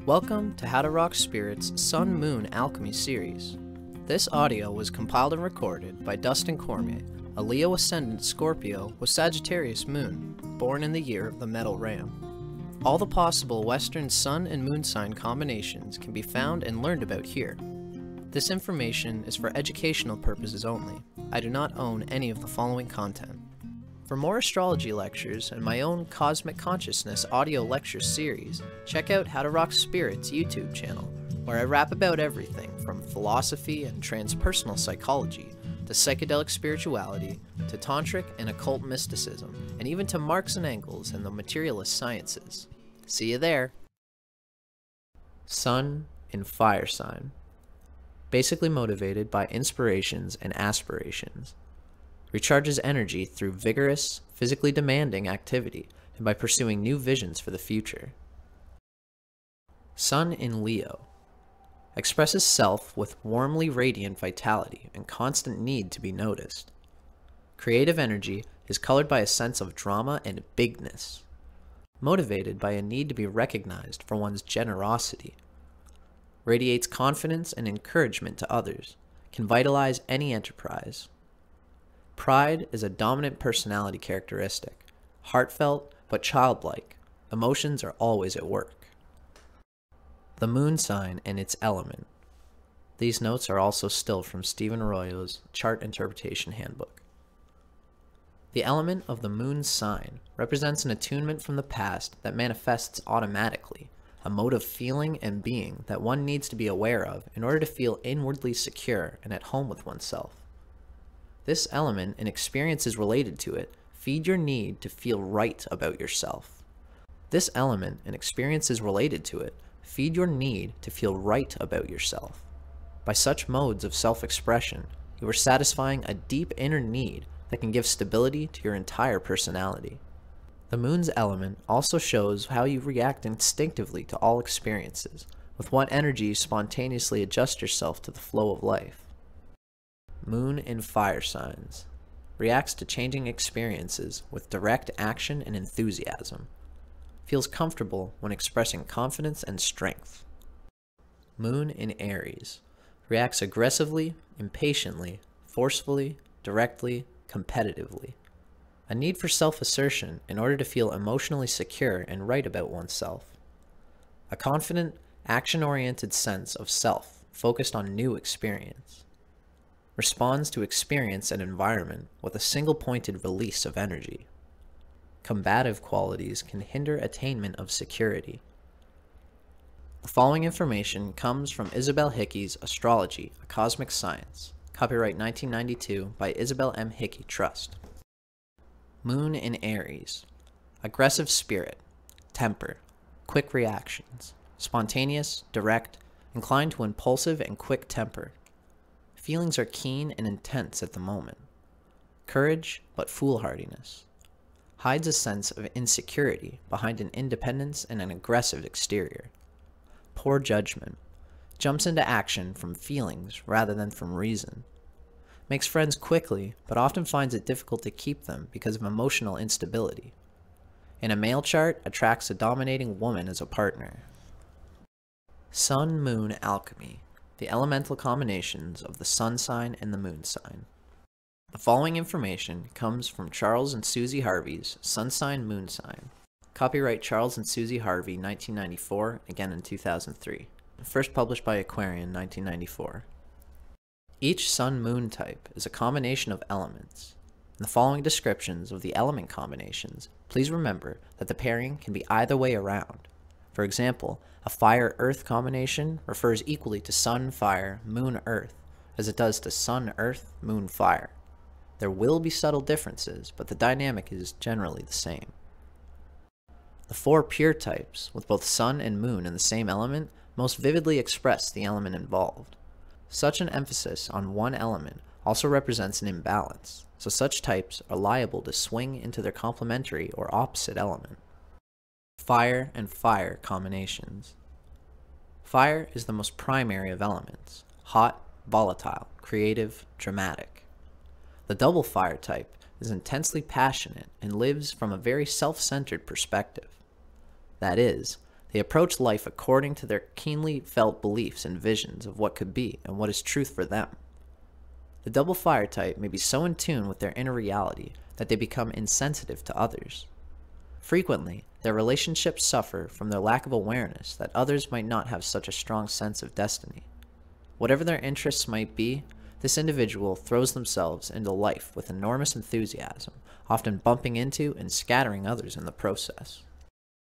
Welcome to How to Rock Spirit's Sun Moon Alchemy series. This audio was compiled and recorded by Dustin Cormier, a Leo Ascendant Scorpio with Sagittarius Moon, born in the year of the Metal Ram. All the possible Western Sun and Moon sign combinations can be found and learned about here. This information is for educational purposes only. I do not own any of the following content. For more astrology lectures and my own Cosmic Consciousness audio lecture series, check out How to Rock Spirit's YouTube channel, where I rap about everything from philosophy and transpersonal psychology, to psychedelic spirituality, to tantric and occult mysticism, and even to Marx and Engels and the materialist sciences. See you there! Sun in Fire Sign. Basically motivated by inspirations and aspirations. Recharges energy through vigorous, physically demanding activity and by pursuing new visions for the future. Sun in Leo. Expresses self with warmly radiant vitality and constant need to be noticed. Creative energy is colored by a sense of drama and bigness. Motivated by a need to be recognized for one's generosity. Radiates confidence and encouragement to others. Can vitalize any enterprise. Pride is a dominant personality characteristic, heartfelt but childlike. Emotions are always at work. The moon sign and its element. These notes are also still from Stephen Arroyo's Chart Interpretation Handbook. The element of the moon sign represents an attunement from the past that manifests automatically, a mode of feeling and being that one needs to be aware of in order to feel inwardly secure and at home with oneself. This element and experiences related to it feed your need to feel right about yourself. This element and experiences related to it feed your need to feel right about yourself. By such modes of self-expression, you are satisfying a deep inner need that can give stability to your entire personality. The moon's element also shows how you react instinctively to all experiences, with what energy you spontaneously adjust yourself to the flow of life. Moon in Fire Signs. Reacts to changing experiences with direct action and enthusiasm. Feels comfortable when expressing confidence and strength. Moon in Aries. Reacts aggressively, impatiently, forcefully, directly, competitively. A need for self-assertion in order to feel emotionally secure and right about oneself. A confident, action-oriented sense of self focused on new experience. Responds to experience and environment with a single-pointed release of energy. Combative qualities can hinder attainment of security. The following information comes from Isabel Hickey's Astrology, a Cosmic Science, copyright 1992 by Isabel M. Hickey Trust. Moon in Aries. Aggressive spirit, temper, quick reactions, spontaneous, direct, inclined to impulsive and quick temper. Feelings are keen and intense at the moment. Courage, but foolhardiness. Hides a sense of insecurity behind an independence and an aggressive exterior. Poor judgment. Jumps into action from feelings rather than from reason. Makes friends quickly, but often finds it difficult to keep them because of emotional instability. In a male chart, attracts a dominating woman as a partner. Sun-Moon Alchemy. The elemental combinations of the sun sign and the moon sign. The following information comes from Charles and Susie Harvey's Sun Sign Moon Sign. Copyright Charles and Susie Harvey, 1994, again in 2003. First published by Aquarian, 1994. Each sun-moon type is a combination of elements. In the following descriptions of the element combinations, please remember that the pairing can be either way around. For example, a fire-earth combination refers equally to sun-fire, moon-earth, as it does to sun-earth, moon-fire. There will be subtle differences, but the dynamic is generally the same. The four pure types, with both sun and moon in the same element, most vividly express the element involved. Such an emphasis on one element also represents an imbalance, so such types are liable to swing into their complementary or opposite element. Fire and fire combinations. Fire is the most primary of elements, hot, volatile, creative, dramatic. The double fire type is intensely passionate and lives from a very self-centered perspective. That is, They approach life according to their keenly felt beliefs and visions of what could be and what is truth for them. The double fire type may be so in tune with their inner reality that they become insensitive to others. Frequently, their relationships suffer from their lack of awareness that others might not have such a strong sense of destiny. Whatever their interests might be, this individual throws themselves into life with enormous enthusiasm, often bumping into and scattering others in the process.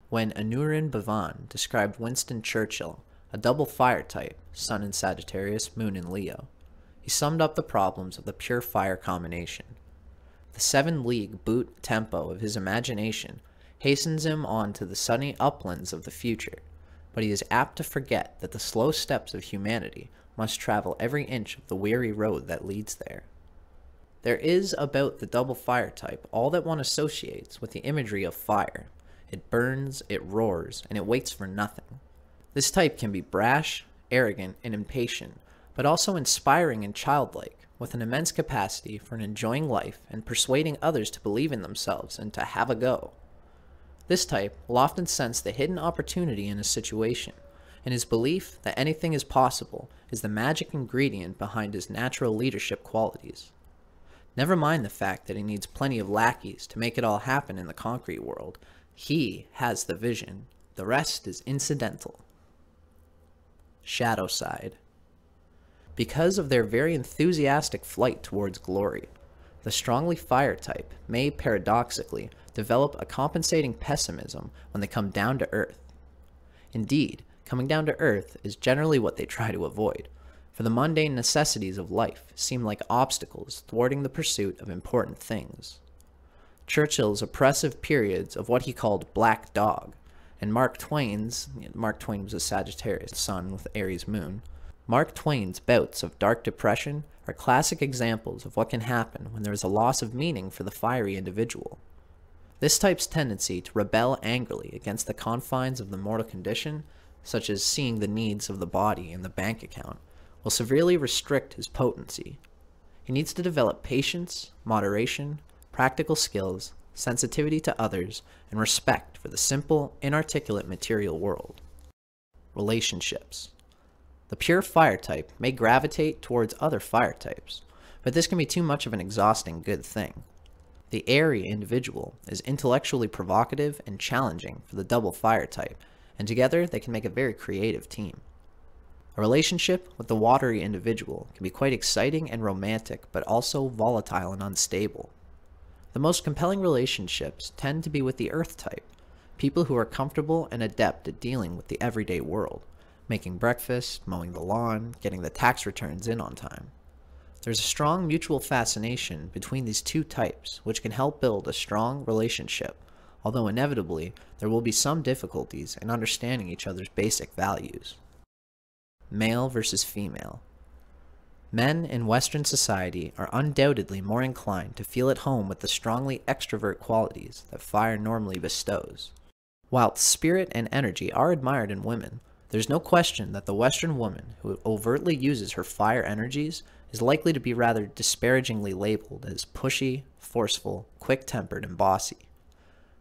When Aneurin Bevan described Winston Churchill, a double fire type, Sun in Sagittarius, Moon in Leo, he summed up the problems of the pure fire combination. The 7-league boot tempo of his imagination hastens him on to the sunny uplands of the future, but he is apt to forget that the slow steps of humanity must travel every inch of the weary road that leads there. There is about the double fire type all that one associates with the imagery of fire. It burns, it roars, and it waits for nothing. This type can be brash, arrogant, and impatient, but also inspiring and childlike, with an immense capacity for enjoying life and persuading others to believe in themselves and to have a go. This type will often sense the hidden opportunity in a situation, and his belief that anything is possible is the magic ingredient behind his natural leadership qualities. Never mind the fact that he needs plenty of lackeys to make it all happen in the concrete world. He has the vision. The rest is incidental. Shadow side. Because of their very enthusiastic flight towards glory, the strongly fire type may paradoxically develop a compensating pessimism when they come down to earth. Indeed, coming down to earth is generally what they try to avoid, for the mundane necessities of life seem like obstacles thwarting the pursuit of important things. Churchill's oppressive periods of what he called black dog, and Mark Twain was a Sagittarius sun with Aries moon, Mark Twain's bouts of dark depression are classic examples of what can happen when there is a loss of meaning for the fiery individual. This type's tendency to rebel angrily against the confines of the mortal condition, such as seeing the needs of the body in the bank account, will severely restrict his potency. He needs to develop patience, moderation, practical skills, sensitivity to others, and respect for the simple, inarticulate material world. Relationships. The pure fire type may gravitate towards other fire types, but this can be too much of an exhausting good thing. The airy individual is intellectually provocative and challenging for the double fire type, and together they can make a very creative team. A relationship with the watery individual can be quite exciting and romantic, but also volatile and unstable. The most compelling relationships tend to be with the earth type, people who are comfortable and adept at dealing with the everyday world, making breakfast, mowing the lawn, getting the tax returns in on time. There's a strong mutual fascination between these two types, which can help build a strong relationship, although inevitably there will be some difficulties in understanding each other's basic values. Male versus female. Men in Western society are undoubtedly more inclined to feel at home with the strongly extrovert qualities that fire normally bestows. While spirit and energy are admired in women, there's no question that the Western woman who overtly uses her fire energies is likely to be rather disparagingly labeled as pushy, forceful, quick-tempered, and bossy.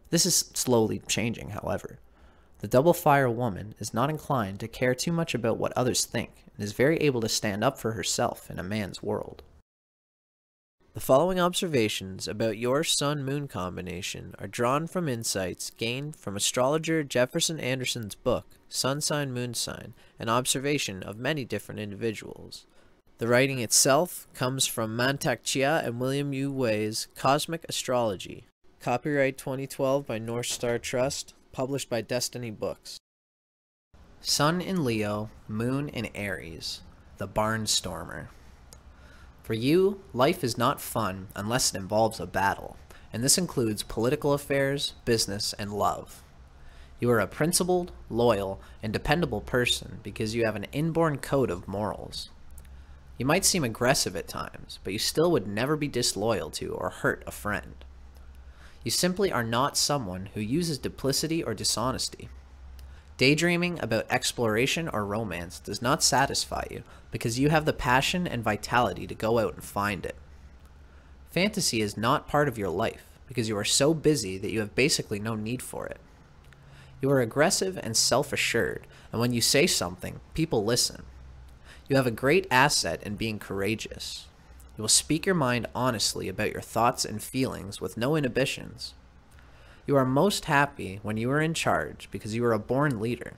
This is slowly changing, however. The double fire woman is not inclined to care too much about what others think and is very able to stand up for herself in a man's world. The following observations about your Sun-Moon combination are drawn from insights gained from astrologer Jefferson Anderson's book, Sun Sign, Moon Sign, an observation of many different individuals. The writing itself comes from Mantak Chia and William Yu Wei's Cosmic Astrology. Copyright 2012 by North Star Trust, published by Destiny Books. Sun in Leo, Moon in Aries, the Barnstormer. For you, life is not fun unless it involves a battle, and this includes political affairs, business, and love. You are a principled, loyal, and dependable person because you have an inborn code of morals. You might seem aggressive at times, but you still would never be disloyal to or hurt a friend. You simply are not someone who uses duplicity or dishonesty. Daydreaming about exploration or romance does not satisfy you because you have the passion and vitality to go out and find it. Fantasy is not part of your life because you are so busy that you have basically no need for it. You are aggressive and self-assured, and when you say something, people listen. You have a great asset in being courageous. You will speak your mind honestly about your thoughts and feelings with no inhibitions. You are most happy when you are in charge because you are a born leader.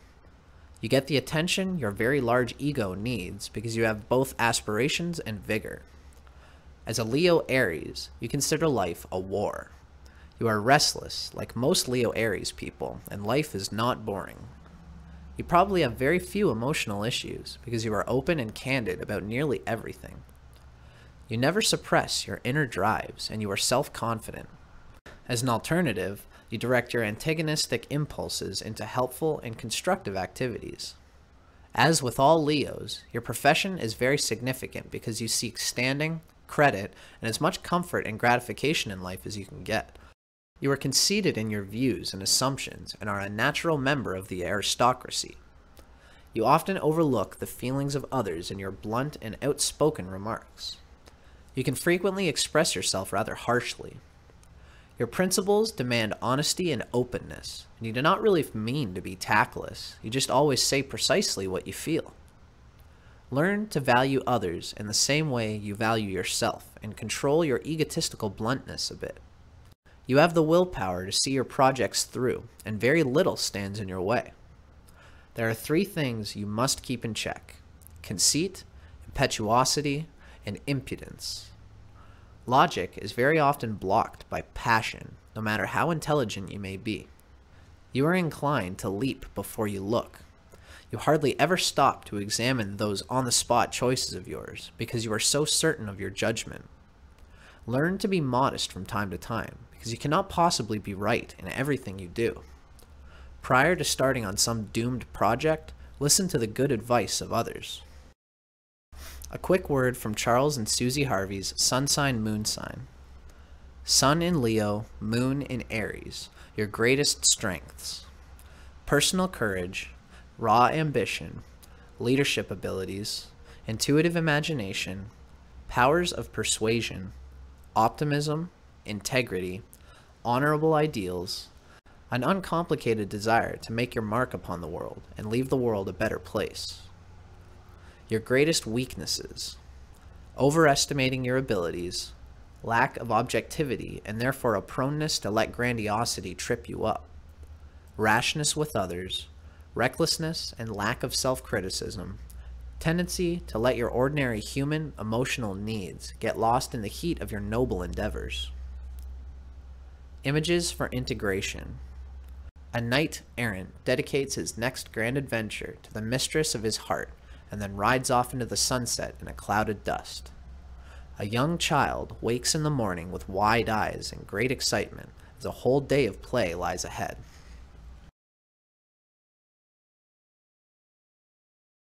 You get the attention your very large ego needs because you have both aspirations and vigor. As a Leo Aries, you consider life a war. You are restless, like most Leo Aries people, and life is not boring. You probably have very few emotional issues because you are open and candid about nearly everything. You never suppress your inner drives, and you are self-confident. As an alternative, you direct your antagonistic impulses into helpful and constructive activities. As with all Leos, your profession is very significant because you seek standing, credit, and as much comfort and gratification in life as you can get. You are conceited in your views and assumptions and are a natural member of the aristocracy. You often overlook the feelings of others in your blunt and outspoken remarks. You can frequently express yourself rather harshly. Your principles demand honesty and openness, and you do not really mean to be tactless. You just always say precisely what you feel. Learn to value others in the same way you value yourself and control your egotistical bluntness a bit. You have the willpower to see your projects through, and very little stands in your way. There are 3 things you must keep in check: conceit, impetuosity, and impudence. Logic is very often blocked by passion, no matter how intelligent you may be. You are inclined to leap before you look. You hardly ever stop to examine those on-the-spot choices of yours, because you are so certain of your judgment. Learn to be modest from time to time, because you cannot possibly be right in everything you do. Prior to starting on some doomed project, listen to the good advice of others. A quick word from Charles and Susie Harvey's Sun Sign, Moon Sign. Sun in Leo, Moon in Aries, your greatest strengths. Personal courage, raw ambition, leadership abilities, intuitive imagination, powers of persuasion, optimism, integrity, honorable ideals, an uncomplicated desire to make your mark upon the world and leave the world a better place. Your greatest weaknesses: overestimating your abilities, lack of objectivity and therefore a proneness to let grandiosity trip you up, rashness with others, recklessness and lack of self-criticism, tendency to let your ordinary human emotional needs get lost in the heat of your noble endeavors. Images for integration. A knight-errant dedicates his next grand adventure to the mistress of his heart and then rides off into the sunset in a clouded dust. A young child wakes in the morning with wide eyes and great excitement as a whole day of play lies ahead.